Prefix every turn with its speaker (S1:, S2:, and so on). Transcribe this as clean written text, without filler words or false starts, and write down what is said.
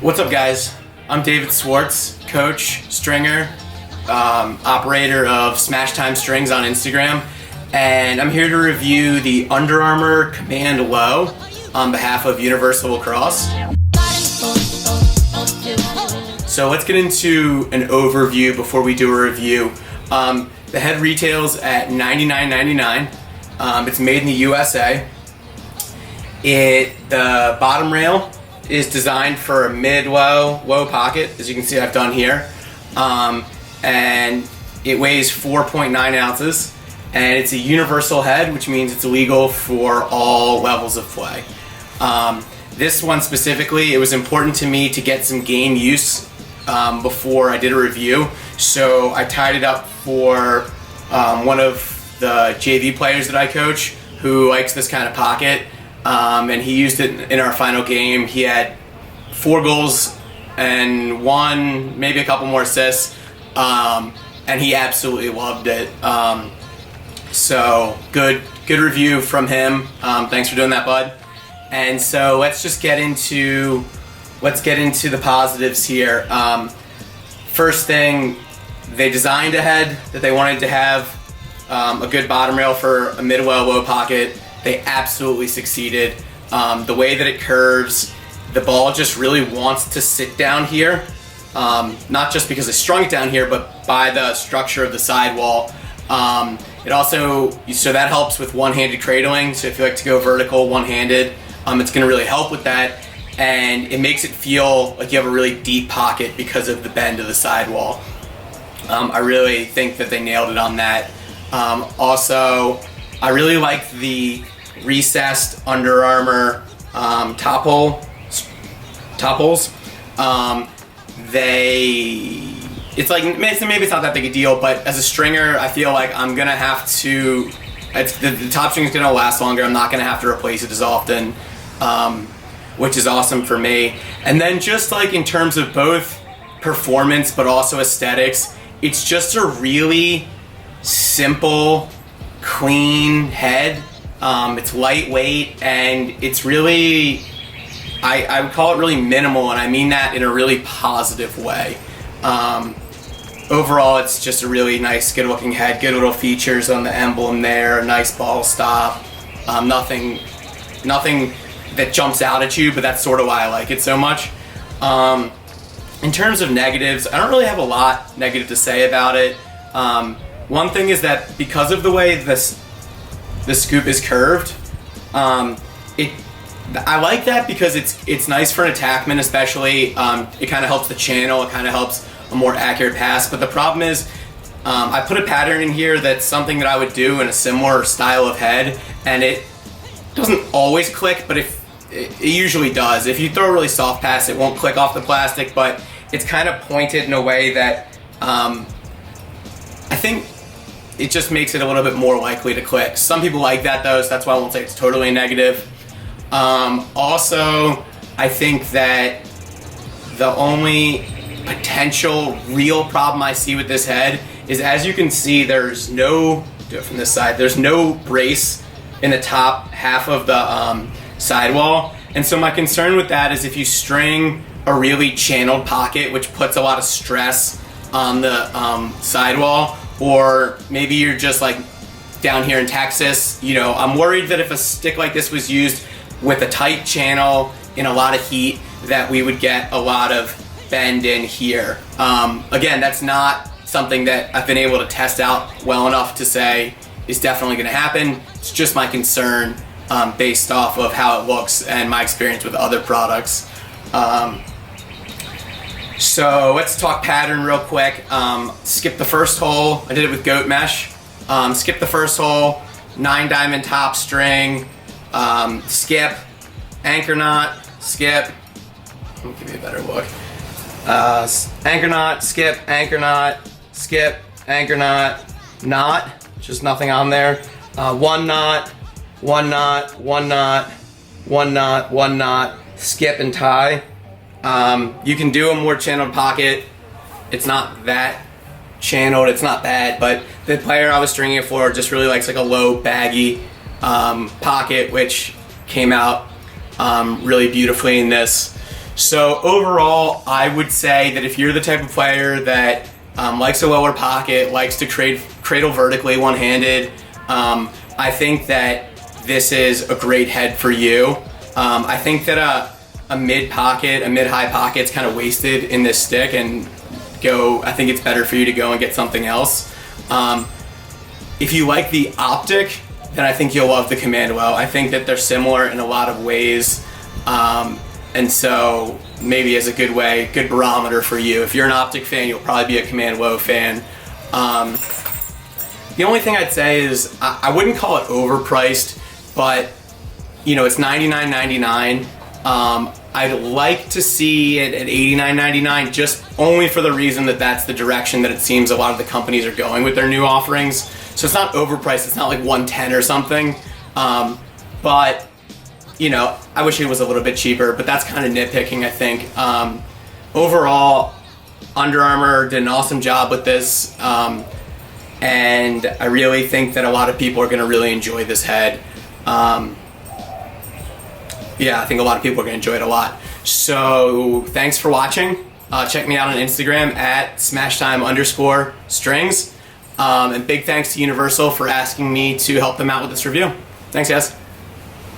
S1: What's up, guys? I'm David Swartz, coach, stringer, operator of Smashtime Strings on Instagram, and I'm here to review the Under Armour Command Low on behalf of Universal Lacrosse. So let's get into an overview before we do a review. The head retails at $99.99. It's made in the USA. The bottom rail is designed for a mid-low, low pocket, as you can see I've done here. And it weighs 4.9 ounces. And it's a universal head, which means it's legal for all levels of play. This one specifically, it was important to me to get some game use before I did a review. So I tied it up for one of the JV players that I coach who likes this kind of pocket. And he used it in our final game. He had 4 goals and one, maybe a couple more assists, and he absolutely loved it. So good review from him. Thanks for doing that, bud. And so let's get into the positives here. First thing, they designed a head that they wanted to have a good bottom rail for a mid-low pocket. They absolutely succeeded. The way that it curves, the ball just really wants to sit down here. Not just because I strung it down here, but by the structure of the sidewall. It also, so that helps with one-handed cradling. So if you like to go vertical one-handed, it's gonna really help with that. And it makes it feel like you have a really deep pocket because of the bend of the sidewall. I really think that they nailed it on that. Also, I really like the recessed Under Armour top holes. It's like, maybe it's not that big a deal, but as a stringer, I feel like I'm gonna have to, the top string is gonna last longer. I'm not gonna have to replace it as often, which is awesome for me. And then just like in terms of both performance, but also aesthetics, it's just a really simple, clean head. It's lightweight, and it's really, I would call it really minimal, and I mean that in a really positive way. Overall, it's just a really nice, good looking head, good little features on the emblem there, a nice ball stop, nothing that jumps out at you, but that's sort of why I like it so much. In terms of negatives, I don't really have a lot negative to say about it. One thing is that because of the way the scoop is curved, I like that because it's nice for an attackman, especially. It kind of helps the channel. It kind of helps a more accurate pass. But the problem is, I put a pattern in here that's something that I would do in a similar style of head, and it doesn't always click, but it usually does. If you throw a really soft pass, it won't click off the plastic, but it's kind of pointed in a way that I think it just makes it a little bit more likely to click. Some people like that though, so that's why I won't say it's totally negative. Also, I think that the only potential real problem I see with this head is, as you can see, there's no, do it from this side, there's no brace in the top half of the sidewall. And so my concern with that is if you string a really channeled pocket, which puts a lot of stress on the sidewall, or maybe you're just like down here in Texas, I'm worried that if a stick like this was used with a tight channel in a lot of heat, that we would get a lot of bend in here. Again, that's not something that I've been able to test out well enough to say is definitely gonna happen. It's just my concern based off of how it looks and my experience with other products. So let's talk pattern real quick. Skip the first hole. I did it with goat mesh. Skip the first hole, 9 diamond top string, skip, anchor knot, skip. Let me give you a better look. Anchor knot, skip, anchor knot, skip, anchor knot, knot, just nothing on there. One knot, one knot, one knot, one knot, one knot, skip and tie. You can do a more channeled pocket. It's not that channeled, it's not bad, but the player I was stringing it for just really likes like a low, baggy pocket, which came out really beautifully in this. So overall, I would say that if you're the type of player that likes a lower pocket, likes to cradle vertically one-handed, I think that this is a great head for you. I think that a mid-high pocket's kind of wasted in this stick, and I think it's better for you to go and get something else. If you like the optic, then I think you'll love the Command Low. I think that they're similar in a lot of ways, and so maybe as a good barometer for you. If you're an optic fan, you'll probably be a Command Low fan. The only thing I'd say is I wouldn't call it overpriced, but it's $99.99. I'd like to see it at $89.99, just only for the reason that that's the direction that it seems a lot of the companies are going with their new offerings. So it's not overpriced, it's not like $110 or something. But I wish it was a little bit cheaper, but that's kind of nitpicking, I think. Overall, Under Armour did an awesome job with this, and I really think that a lot of people are going to really enjoy this head. Yeah, I think a lot of people are going to enjoy it a lot. So thanks for watching. Check me out on Instagram at Smashtime_strings. And big thanks to Universal for asking me to help them out with this review. Thanks, guys.